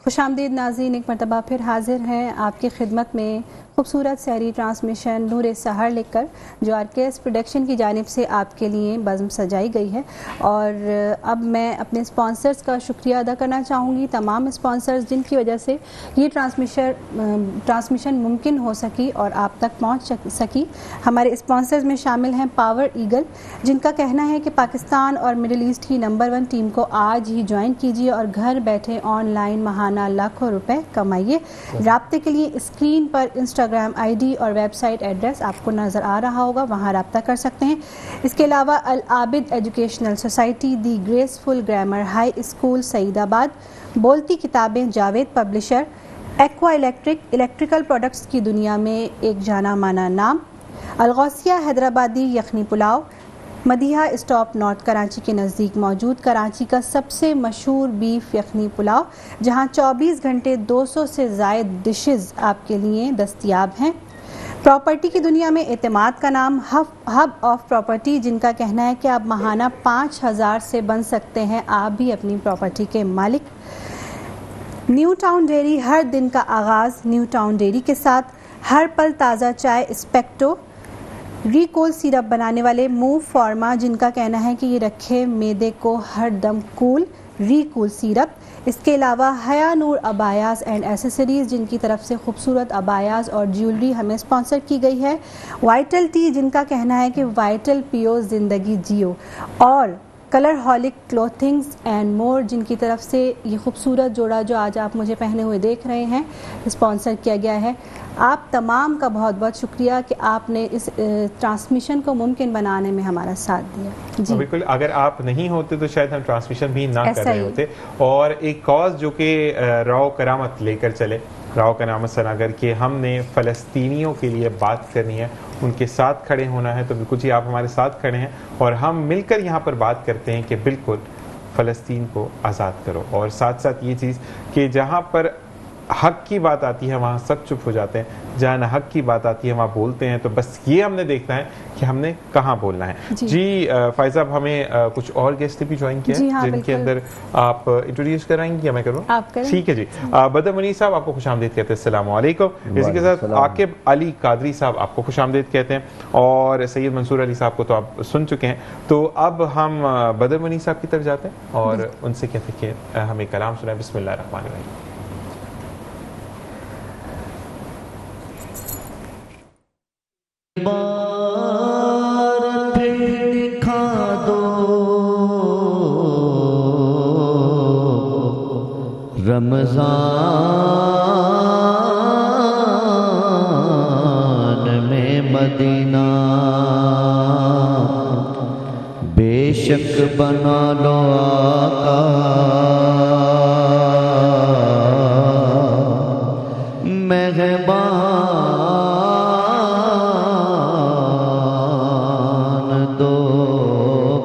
खुशामदीद नाज़रीन, एक मरतबा फिर हाजिर हैं आपकी खिदमत में खूबसूरत सहरी ट्रांसमिशन नूर सहर लेकर, जो आरकेएस प्रोडक्शन की जानिब से आपके लिए बज़्म सजाई गई है। और अब मैं अपने स्पॉन्सर्स का शुक्रिया अदा करना चाहूँगी, तमाम स्पॉन्सर्स जिनकी वजह से ये ट्रांसमिशन मुमकिन हो सकी और आप तक पहुँच सकी। हमारे स्पॉन्सर्स में शामिल हैं पावर ईगल, जिनका कहना है कि पाकिस्तान और मिडिल ईस्ट की नंबर 1 टीम को आज ही ज्वाइन कीजिए और घर बैठे ऑनलाइन महाना लाखों रुपए कमाइए। राब्ते के लिए स्क्रीन पर इंस्टाग्राम आईडी और वेबसाइट एड्रेस आपको नज़र आ रहा होगा, वहाँ रब्ता कर सकते हैं। इसके अलावा Al Abid educational society, the graceful grammar high school Saidabad, बोलती किताबें Javed publisher, Aqua electrical products की दुनिया में एक जाना माना नाम, अलगौसिया हैदराबादी यखनी पुलाव, मदिहा स्टॉप नॉर्थ कराची के नज़दीक मौजूद कराची का सबसे मशहूर बीफ यखनी पुलाव, जहां 24 घंटे 200 से ज़ायद डिशेस आपके लिए दस्तयाब हैं। प्रॉपर्टी की दुनिया में एतमाद का नाम, हब ऑफ प्रॉपर्टी, जिनका कहना है कि आप महाना 5000 से बन सकते हैं आप भी अपनी प्रॉपर्टी के मालिक। न्यू टाउन डेयरी, हर दिन का आगाज़ न्यू टाउन डेयरी के साथ, हर पल ताज़ा चाय स्पेक्टो, रिकोल सिरप बनाने वाले मूव फार्मा, जिनका कहना है कि ये रखे मैदे को हर दम कूल, रिकूल सिरप। इसके अलावा हया नूर अबायाज़ एंड एसेसरीज़, जिनकी तरफ से खूबसूरत अबायाज़ और ज्वेलरी हमें स्पॉन्सर की गई है। वाइटल टी, जिनका कहना है कि वाइटल पियो ज़िंदगी जियो, और कलर हॉलिक क्लोथिंग्स एंड मोर, जिनकी तरफ से ये खूबसूरत जोड़ा जो आज आप मुझे पहने हुए देख रहे हैं स्पॉन्सर किया गया है। आप तमाम का बहुत बहुत शुक्रिया कि आपने इस ट्रांसमिशन को मुमकिन बनाने में हमारा साथ दिया जी। बिल्कुल, अगर आप नहीं होते तो शायद हम ट्रांसमिशन भी ना कर रहे होते। और एक कॉज जो कि राव करामत लेकर चले, राव करामत सनागर के, हमने फ़लस्तीनियों के लिए बात करनी है, उनके साथ खड़े होना है, तो बिल्कुल जी आप हमारे साथ खड़े हैं और हम मिलकर यहाँ पर बात करते हैं कि बिल्कुल फ़लस्तीन को आज़ाद करो। और साथ साथ ये चीज़ कि जहाँ पर हक की बात आती है वहाँ सब चुप हो जाते हैं, जहाँ न हक की बात आती है वहाँ बोलते हैं। तो बस ये हमने देखना है कि हमने कहाँ बोलना है। जी फायजा, अब हमें कुछ और गेस्ट भी ज्वाइन किया है, हाँ, जिनके अंदर आप इंट्रोड्यूस कराएंगी या मैं करूँ? ठीक है जी। बदर मुनीर साहब आपको खुशामदीद कहते हैं, अस्सलाम वालेकुम। इसी के साथ आकिब अली कादरी साहब आपको खुशामदीद कहते हैं, और सैयद मंसूर अली साहब को तो आप सुन चुके हैं। तो अब हम बदर मुनीर साहब की तरफ जाते हैं और उनसे कहते हैं कि हमें कलाम सुनाए। बिस्मिल्लाह रहमान रहीम। बार फिर दिखा दो रमजान में मदीना, बेशक बना लो आका मेहमान दो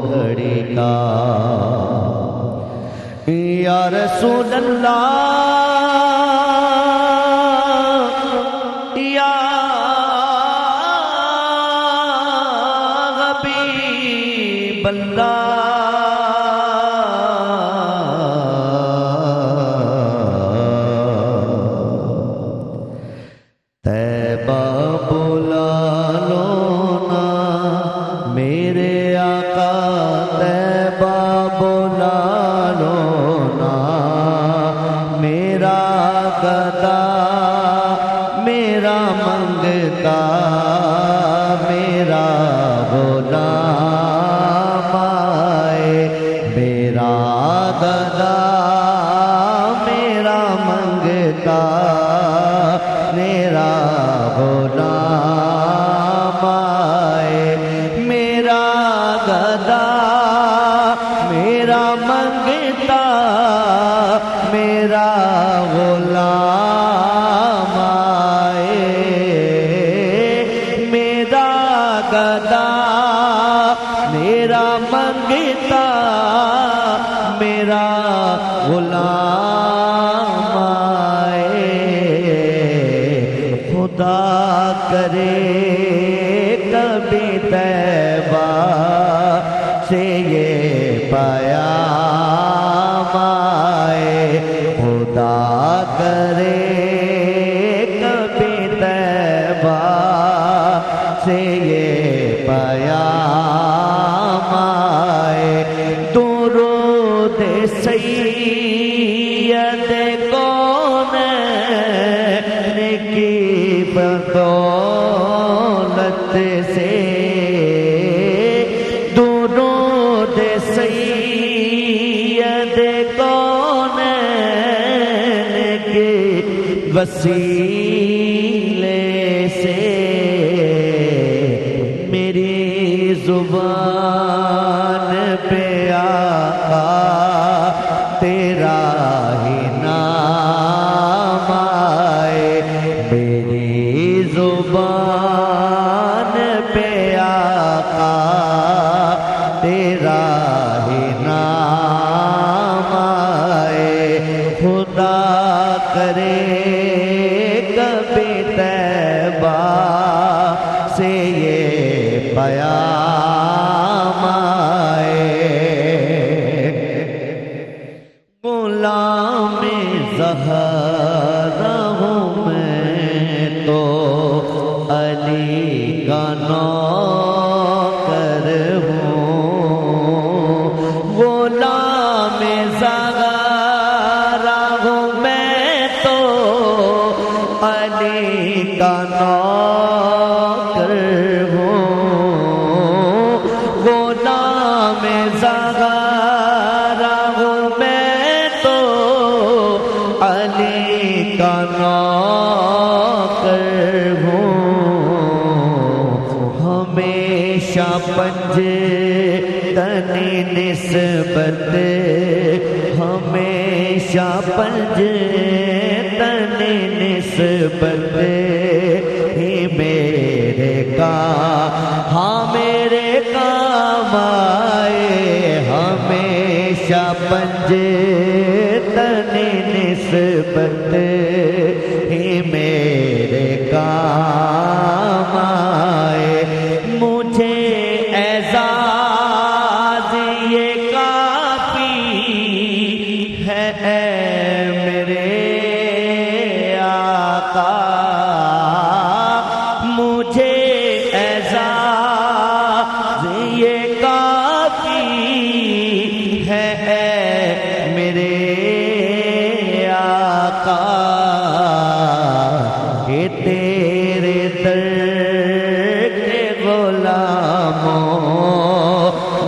घड़ी का, या रसूल अल्लाह या हबीब अल्लाह, तैबा बुला लो ना मेरे आका, तैबा बुला लो ना मेरा गदा, मेरा मंगता, मेरा गुलाम आए, मेरा गदा, मेरा मंगता, मेरा गुलाम आए, मेरा गदा, मेरा मंगता, मेरा गुलाम आए, मेरा गदा, मेरा मंगता, मेरा गुलाम आए। खुदा करे कभी तैबा से ये पैगाम आए, खुदा करे कभी तैबा से ये पयाम आए दुरूद सैयद कौनैन की बदौलत से दुरूद सैयद कौनैन के वसीले से मेरी जुबान पे आका तेरा ही नाम आए मेरी जुबान पे आका तेरा ही नाम आए खुदा करे कभी तैबा से ये पयाम आए गुलाम ज़हरा हूँ मैं तो अली का नौकर हूँ गुलाम ज़हरा हूँ मैं तो अली का नौकर हूँ गुलाम ज़हरा हूँ मैं तो अली का नौकर हूँ हमेशा पंजे तनी निस्बत हमेशा पंजे तनी निस्बत ही मेरे का हाँ मेरे काम आए हमेशा पंजे तनी निस्बत ही मेरे काम आए मुझे एजाज ये काफी है मेरे आका मुझे एजाज ये काफी है मेरे आका कि तेरे दर के गुलामों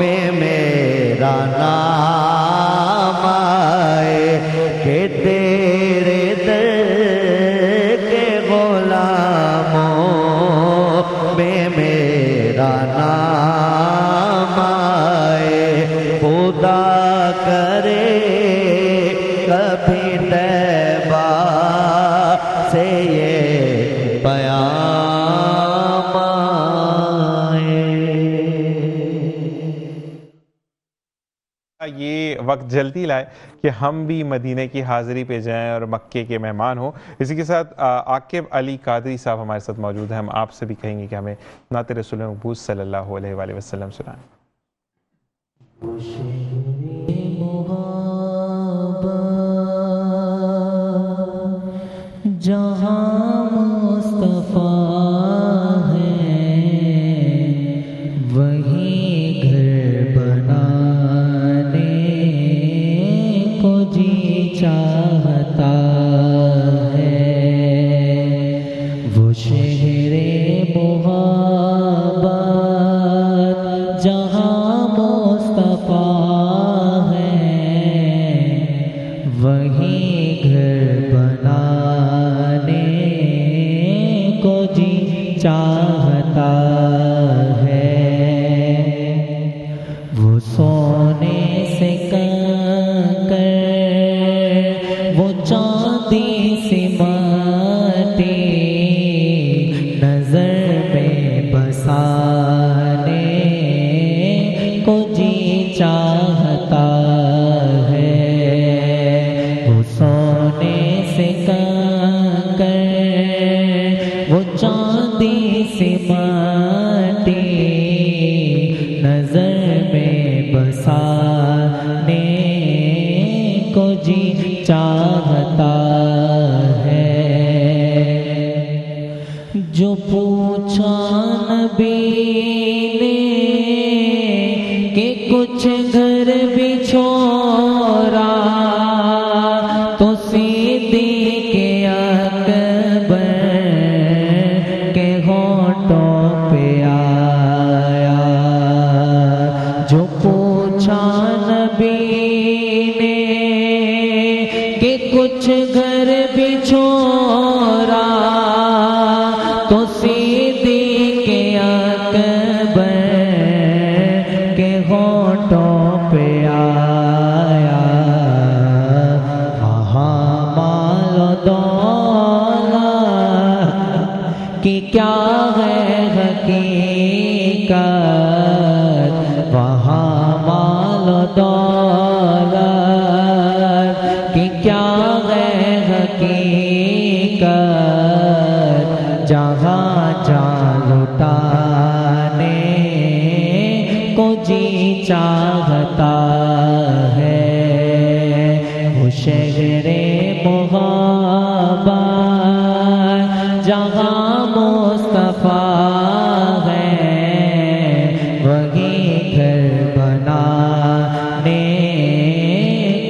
में मेरा नाम आए कि तेरे दर के गुलामों में मेरा नाम आए खुदा करे कभी तैबा से ये पयाम आए ये वक्त जल्दी लाए कि हम भी मदीने की हाज़िरी पे जाएं और मक्के के मेहमान हो। इसी के साथ आकिब अली कादरी साहब हमारे साथ मौजूद हैं। हम आपसे भी कहेंगे कि हमें नात रसूल मक़बूल सल्लल्लाहु अलैहि वसल्लम सुनाएं। जहाँ मुस्तफ़ा है वहीं घर बनाने को जी चाहता है वो शहरे मोहब्बत जहाँ मुस्तफ़ा है वहीं घर बनाने को जी चाहता है वो सोने से कंकर वो चांदी सी माटी नजर में बसाने को जी चाहता है वो सोने से घर भी छोड़ा तो सिद्दीक़ अकबर के होठों पे आया। वहाँ माल दौलत की क्या है हकीकत, वहाँ माल दौलत की क्या है हकीकत, जहाँ जा लुटाने को जी चाहता है। वो शहरे मुहब्बत जहाँ मुस्तफा है, वही घर बनाने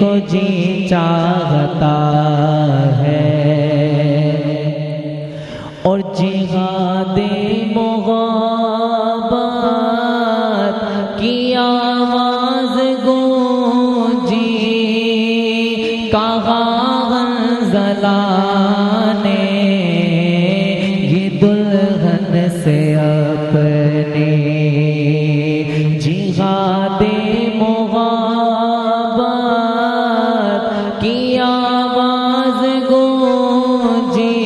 को जी चाहता है। और जिहादे मुहब्बत की आवाज़ गूंजी, कहा हंज़ला ने ये दुल्हन से अपने। जिहादे मुहब्बत की आवाज़ गूंजी,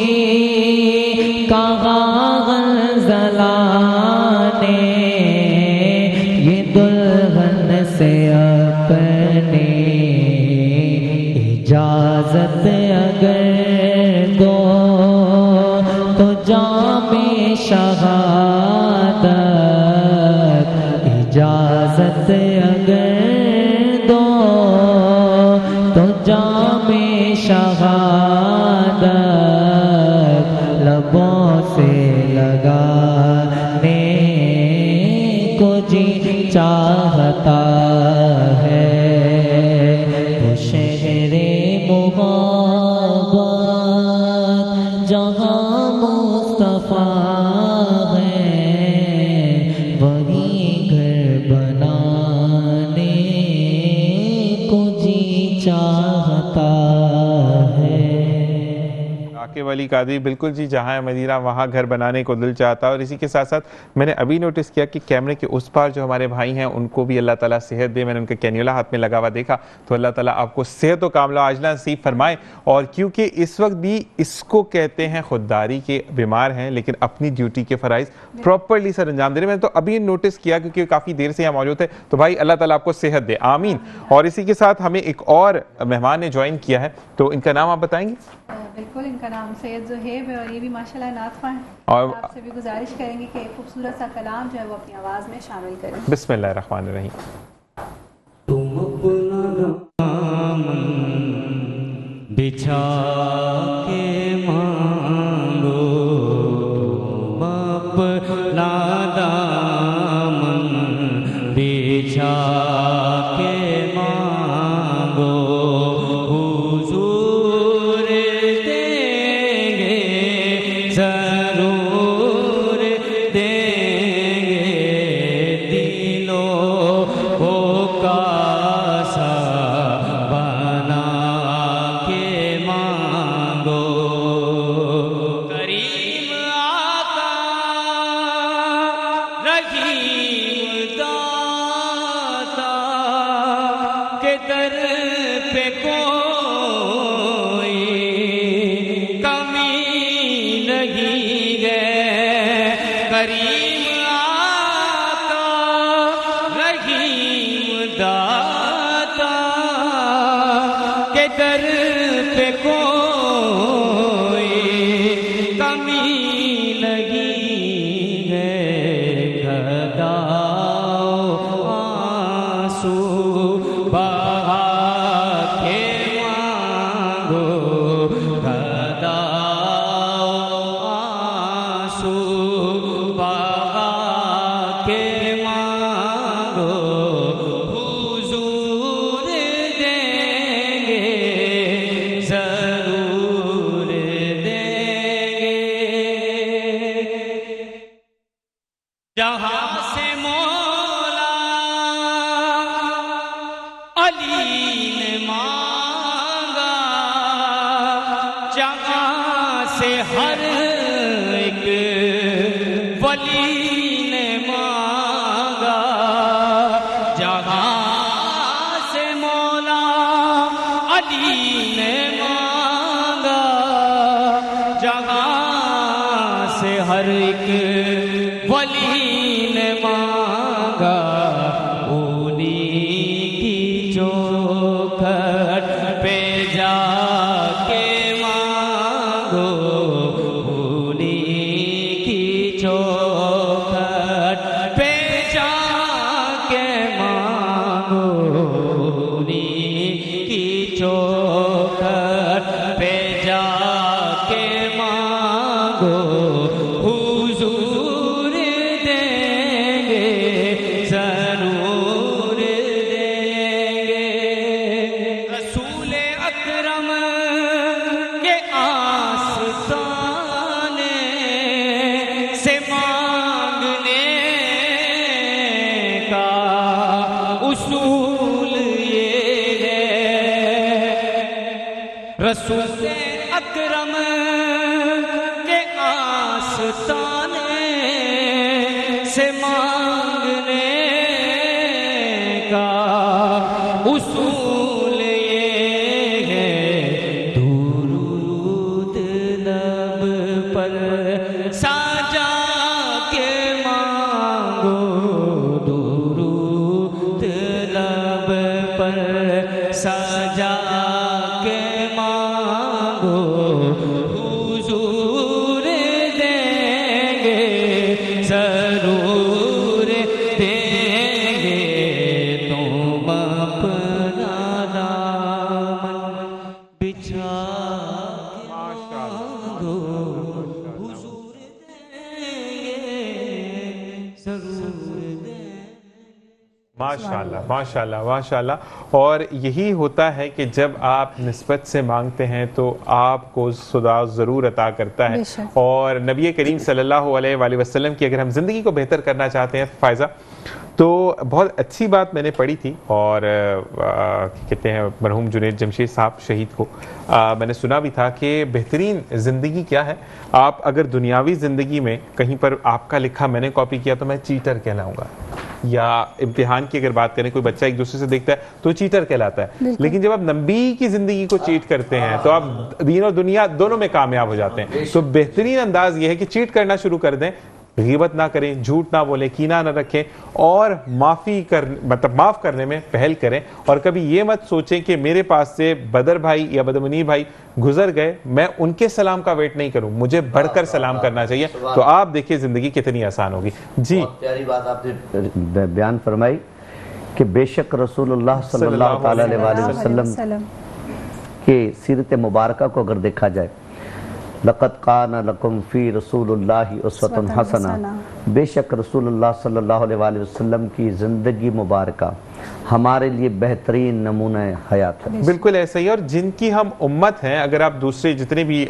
कहा हंज़ला ने ये दुल्हन से अपने। इजाज़त अगर दो तो जामे शहादत, इजाज़त अगर दो तो जामे शहादत, लबों से लगाने को जी चाहता है। वो शहरे मुहब्बत जहाँ मुस्तफा है, वही घर बनाने को जी चाहता है। आके वाली कादरी बिल्कुल जी, जहाँ है मदीना वहाँ घर बनाने को दिल चाहता है। और इसी के साथ साथ मैंने अभी नोटिस किया कि कैमरे के उस पार जो हमारे भाई हैं उनको भी अल्लाह ताला सेहत दे। मैंने उनका कैन्यूला हाथ में लगा हुआ देखा, तो अल्लाह ताला आपको सेहत व कामला आजला नसीब फरमाए। और क्योंकि इस वक्त भी इसको कहते हैं खुददारी के, बीमार हैं लेकिन अपनी ड्यूटी के फ़राइज़ प्रॉपरली सर अंजाम दे रहे। मैंने तो अभी नोटिस किया क्योंकि काफ़ी देर से यहाँ मौजूद थे। तो भाई अल्लाह ताला आपको सेहत दे, आमीन। और इसी के साथ हमें एक और मेहमान ने ज्वाइन किया है, तो इनका नाम आप बताएंगे? बिल्कुल, इनका नाम सैयद ज़ुहैब है और ये भी माशाल्लाह नात ख़्वान हैं। और आपसे भी गुजारिश करेंगे कि खूबसूरत सा कलाम जो है वो अपनी आवाज़ में शामिल करें। बिस्मिल्लाहिर्रहमानिर्रहीम। तुम अपना दामन बिछा के मांगो, तुम अपना दामन बिछा के मांगो, हुजूर देंगे जरूर देंगे, दिलों को कासा बना के मांगो। करीम आका रहीम दाता के दर पे कोई कमी नहीं है। करीम आका रहीम दाता के दर पे कोई कमी नहीं है। गदाओ आंसू बहा के मांगो, गदाओ आंसू बहा जहाँ से हर एक वली ने मांगा, जहाँ से मौला अली ने मांगा, जहाँ से हर एक वली ने मांगा, उन्हीं की चौखट पे जाके मांगो, उन्हीं की चौखट पे जाके मांगो, उन्हीं की चौखट पे जाके मांगो, हुजूर देंगे, जरूर देंगे। रसूल अकरम के आस्ताने से मांगने का उसूल ये है, रसूल अकरम के आस्ताने से मांगने का उसूल ये है, दुरूद लब पर साजा के मांगो, दुरूद लब पर साजा के मांगो, हुजूर देंगे, जरूर देंगे, तुम अपना दामन बिछा के मांगो, हुजूर देंगे, जरूर देंगे। माशाल्लाह माशाल्लाह माशाल्लाह। और यही होता है कि जब आप निस्बत से मांगते हैं तो आपको खुदा ज़रूर अता करता है। बेशक। और नबी करीम सल्लल्लाहु अलैहि वसल्लम की अगर हम ज़िंदगी को बेहतर करना चाहते हैं फ़ायज़ा, तो बहुत अच्छी बात मैंने पढ़ी थी, और कहते हैं मरहूम जुनैद जमशेद साहब शहीद को मैंने सुना भी था कि बेहतरीन ज़िंदगी क्या है। आप अगर दुनियावी ज़िंदगी में कहीं पर आपका लिखा मैंने कॉपी किया तो मैं चीटर कहलाऊँगा, या इम्तिहान की अगर बात करें कोई बच्चा एक दूसरे से देखता है तो चीटर कहलाता है। लेकिन जब आप नबी की जिंदगी को चीट करते हैं तो आप दीन और दुनिया दोनों में कामयाब हो जाते हैं। तो बेहतरीन अंदाज ये है कि चीट करना शुरू कर दें, ग़ीबत ना करें, झूठ ना बोलें, कीना ना रखें, और माफ़ करने में पहल करें। और कभी ये मत सोचें कि मेरे पास से बदर भाई या बदमुनीर भाई गुजर गए, मैं उनके सलाम का वेट नहीं करूं, मुझे बढ़कर सलाम करना चाहिए। तो आप देखिए ज़िंदगी कितनी आसान होगी। जी, प्यारी बात आपने बयान फरमाई कि बेशक रसूलुल्लाह सल्लल्लाहु अलैहि वसल्लम के सीरत मुबारका को अगर देखा जाए, लक़द काना लकुम फ़ी रसूलिल्लाहि उस्वतुन हसना, बेशक रसूलुल्लाह सल्लल्लाहु अलैहि वसल्लम की ज़िंदगी मुबारका हमारे लिए बेहतरीन नमूना हयात है। बिल्कुल ऐसा ही। और जिनकी हम उम्मत हैं, अगर आप दूसरे जितने भी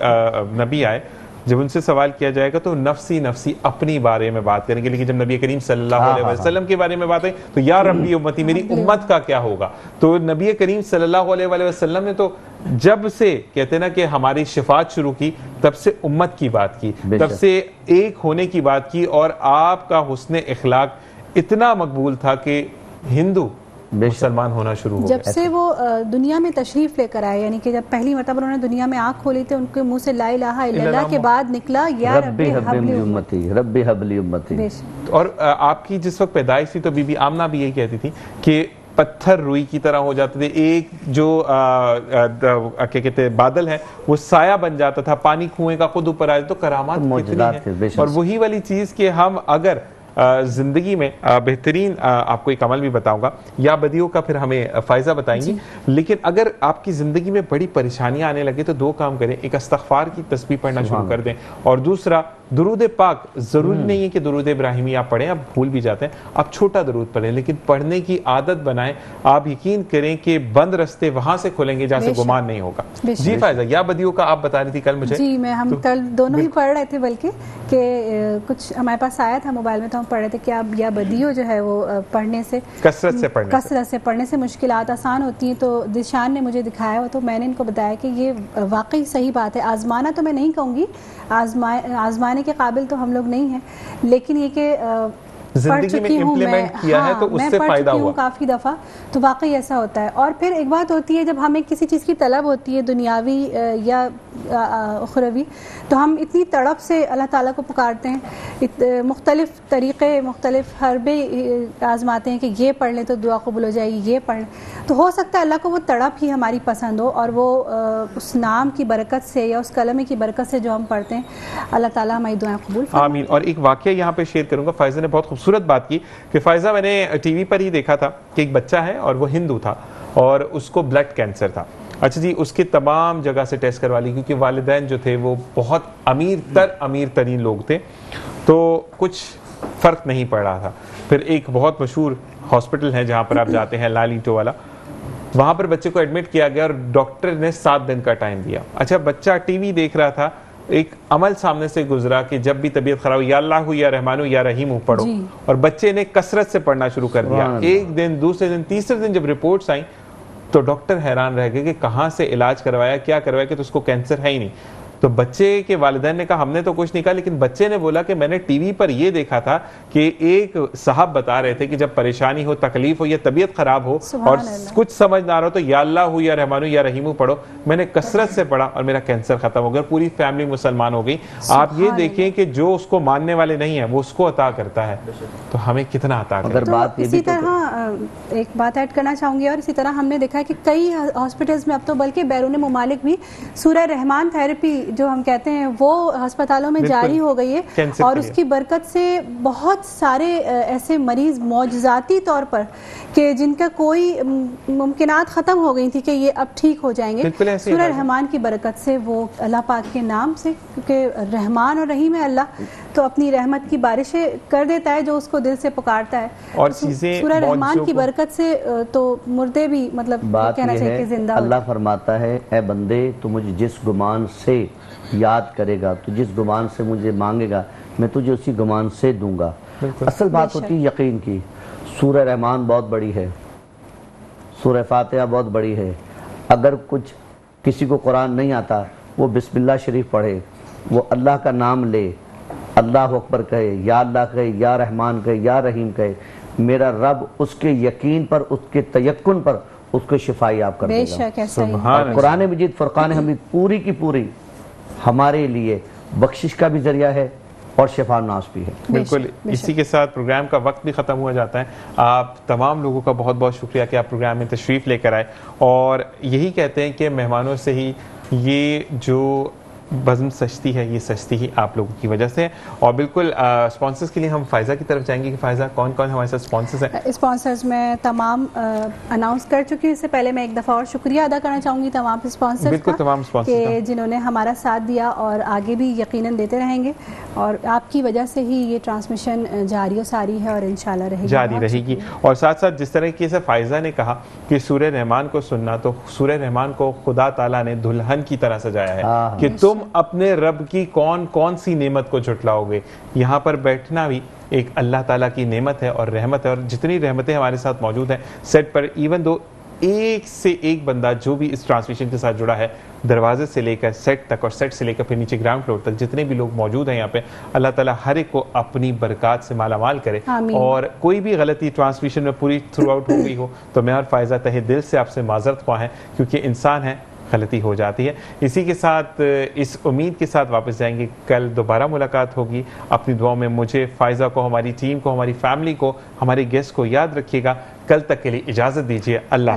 नबी आए, जब उनसे सवाल किया जाएगा तो नफसी नफसी अपनी बारे में बात करेंगे, लेकिन जब नबी करीम सल्लल्लाहु अलैहि वसल्लम के बारे में बात आई तो या रब्बी उम्मती, मेरी उम्मत का क्या होगा। तो नबी करीम सल्लल्लाहु अलैहि वसल्लम ने तो जब से कहते ना कि हमारी शिफात शुरू की, तब से उम्मत की बात की, तब से एक होने की बात की, और आपका हुस्न इखलाक इतना मकबूल था कि हिंदू मुसलमान होना शुरू हो जब से वो दुनिया में तशरीफ लेकर आए, यानी कि जब पहली मरतबा उन्होंने दुनिया में आँख खोली थी, उनके मुंह से ला इलाहा इल्लल्लाह के बाद निकला या रब्बी हब्ली उम्मती, रब्बी हब्ली उम्मती। और आपकी जिस वक्त पैदाइश थी तो बीबी आमना भी यही कहती थी कि पत्थर रुई की तरह हो जाते थे, एक जो क्या कहते हैं बादल है वो साया बन जाता था, पानी कुएं का खुद ऊपर आ जाता। तो करामात कितनी है। और वही वाली चीज कि हम अगर जिंदगी में बेहतरीन, आपको एक अमल भी बताऊंगा, या बदियों का फिर हमें फायदा बताएंगी, लेकिन अगर आपकी जिंदगी में बड़ी परेशानियां आने लगे तो दो काम करें, एक इस्तग़फ़ार की तस्बीह पढ़ना शुरू कर दें, और दूसरा दुरूद पाक जरूरी नहीं है कि दुरूद इब्राहिमी आप पढ़ें, आप भूल भी जाते हैं, आप छोटा दुरूद पढ़ें, लेकिन पढ़ने की आदत बनाएं। आप यकीन करें कि बंद रास्ते वहां से खुलेंगे जहां से गुमान नहीं होगा। जी फायजा, या बदियों का आप बता रही थी कल मुझे। जी, हम कल दोनों ही पढ़ रहे थे, बल्कि कि कुछ हमारे पास आया था मोबाइल में, तो हम पढ़ रहे थे कि आप या बदियो जो है वो पढ़ने से, कसरत से पढ़ने से मुश्किलात आसान होती हैं। तो दिशान ने मुझे दिखाया हो, तो मैंने इनको बताया कि ये वाकई सही बात है। आजमाना तो मैं नहीं कहूँगी, आजमाने के काबिल तो हम लोग नहीं हैं, लेकिन ये कि जिंदगी में इम्प्लीमेंट किया है तो उससे फायदा हुआ काफी दफा, तो वाकई ऐसा होता है। और फिर एक बात होती है, जब हमें किसी चीज़ की तलब होती है दुनियावी या उखरवी, तो हम इतनी तड़प से अल्लाह ताला को पुकारते हैं, मुख्तलिफ तरीक़े, मुख्तलिफ हरबे आजमाते हैं कि ये पढ़ लें तो दुआ कबूल हो जाएगी, ये पढ़ लें। तो हो सकता है अल्लाह को वो तड़प ही हमारी पसंद हो, और वो उस नाम की बरकत से या उस कलमे की बरकत से जो हम पढ़ते हैं, अल्लाह ताला हमारी दुआएं कबूल फरमाए। आमीन। और एक वाक़या यहाँ पे शेयर करूँगा, फ़ायज़ा ने बहुत खूबसूरत बात की कि फ़ायज़ा, मैंने टीवी पर ही देखा था कि एक बच्चा है और वो हिंदू था और उसको ब्लड कैंसर था। अच्छा जी, उसके तमाम जगह से टेस्ट करवा ली, क्योंकि वालिदैन जो थे वो बहुत अमीर तरीन लोग थे, तो कुछ फ़र्क नहीं पड़ रहा था। फिर एक बहुत मशहूर हॉस्पिटल है जहाँ पर आप जाते हैं, लालीटो वाला, वहाँ पर बच्चे को एडमिट किया गया और डॉक्टर ने 7 दिन का टाइम दिया। अच्छा, बच्चा टीवी देख रहा था, एक अमल सामने से गुजरा कि जब भी तबीयत खराब, या अल्लाह या रहमानु या रहीम पढ़ो, और बच्चे ने कसरत से पढ़ना शुरू कर दिया। एक दिन, दूसरे दिन, तीसरे दिन जब रिपोर्ट्स आई तो डॉक्टर हैरान रह गए कि कहाँ से इलाज करवाया, क्या करवाया, कि तो उसको कैंसर है ही नहीं। तो बच्चे के वालिदैन ने कहा हमने तो कुछ नहीं कहा, लेकिन बच्चे ने बोला कि मैंने टीवी पर यह देखा था कि एक साहब बता रहे थे कि जब परेशानी हो, तकलीफ हो या तबीयत खराब हो और कुछ समझ ना रहा हो तो या अल्लाह हो या रहमानु या रहीमु पढ़ो। मैंने कसरत से पढ़ा और मेरा कैंसर खत्म हो गया, पूरी फैमिली मुसलमान हो गई। आप ये देखें कि जो उसको मानने वाले नहीं है वो उसको अता करता है, तो हमें कितना अता करता है। इसी तरह एक बात ऐड करना चाहूंगी, और इसी तरह हमने देखा है कि कई हॉस्पिटल्स में अब तो बल्कि बैरून मुमालिक भी सूरह रहमान थेरेपी जो हम कहते हैं वो अस्पतालों में जारी हो गई है, और उसकी बरकत से बहुत सारे ऐसे मरीज मौजज़ाती तौर पर कि जिनका कोई मुमकिनात ख़त्म हो गई थी कि ये अब ठीक हो जाएंगे, सूरह रहमान की बरकत से, वो अल्लाह पाक के नाम से, क्योंकि रहमान और रहीम है अल्लाह, तो अपनी रहमत की बारिशें कर देता है जो उसको दिल से पुकारता है। और सूरह रहमान की बरकत से तो मुर्दे भी, मतलब कहना चाहिए कि जिंदा। अल्लाह फरमाता है, ए बंदे, तू मुझे जिस गुमान से याद करेगा, तो जिस गुमान से मुझे मांगेगा, मैं तुझे उसी गुमान से दूंगा। असल बात होती है यकीन की। सूरह रहमान बहुत बड़ी है, सूरह फातिहा बहुत बड़ी है। अगर कुछ किसी को कुरान नहीं आता, वो बिस्मिल्लाह शरीफ पढ़े, वो अल्लाह का नाम ले, अल्लाह अकबर कहे, या अल्लाह कहे, या रहमान कहे, या रहीम कहे, मेरा रब उसके यकीन पर, उसके तयक्कुन पर उसको शिफाई आप कर देगा। कुरान मजीद फुरकान हमीद पूरी की पूरी हमारे लिए बख्शिश का भी जरिया है और शिफा नाश भी है। बिल्कुल। इसी के साथ प्रोग्राम का वक्त भी ख़त्म हुआ जाता है। आप तमाम लोगों का बहुत बहुत शुक्रिया कि आप प्रोग्राम में तशरीफ़ लेकर आए, और यही कहते हैं कि मेहमानों से ही ये जो बज़्म सजती है, ये सजती ही आप लोगों की वजह से है। और बिल्कुल स्पॉन्सर्स के लिए हम फ़ायज़ा की तरफ जाएंगे कि फ़ायज़ा कौन कौन हमारे साथ स्पॉन्सर्स हैं? स्पॉन्सर्स मैं तमाम अनाउंस कर चुकी हूँ। इससे पहले मैं एक दफ़ा और शुक्रिया अदा करना चाहूँगी तमाम स्पॉन्सर्स का, जिन्होंने हमारा साथ दिया और आगे भी यकीनन देते रहेंगे, और आपकी वजह से ही ये ट्रांसमिशन जारी और सारी है और इंशाल्लाह जारी रहेगी। और साथ साथ जिस तरीके से फ़ायज़ा ने कहा कि सूरह रहमान को सुनना, तो सूरह रहमान को खुदा ताला ने दुल्हन की तरह सजाया है कि तुम अपने रब की कौन कौन सी नेमत को झुटलाओगे। यहाँ पर बैठना भी एक अल्लाह ताला की नेमत है और रहमत है, और जितनी रहमतें हमारे साथ मौजूद हैं सेट पर, इवन दो एक से एक बंदा जो भी इस ट्रांसमिशन के साथ जुड़ा है, दरवाजे से लेकर सेट तक और सेट से लेकर फिर नीचे ग्राउंड फ्लोर तक जितने भी लोग मौजूद हैं यहाँ पे, अल्लाह ताला हर एक को अपनी बरकत से मालामाल करे। और कोई भी गलती ट्रांसमिशन में पूरी थ्रू आउट हो गई हो तो मैं और फ़ायज़ा तहे दिल से आपसे माजरत ख्वाह हैं, क्योंकि इंसान है, गलती हो जाती है। इसी के साथ इस उम्मीद के साथ वापस जाएंगे, कल दोबारा मुलाकात होगी। अपनी दुआओं में मुझे, फ़ायज़ा को, हमारी टीम को, हमारी फैमिली को, हमारे गेस्ट को याद रखिएगा। कल तक के लिए इजाज़त दीजिए। अल्लाह।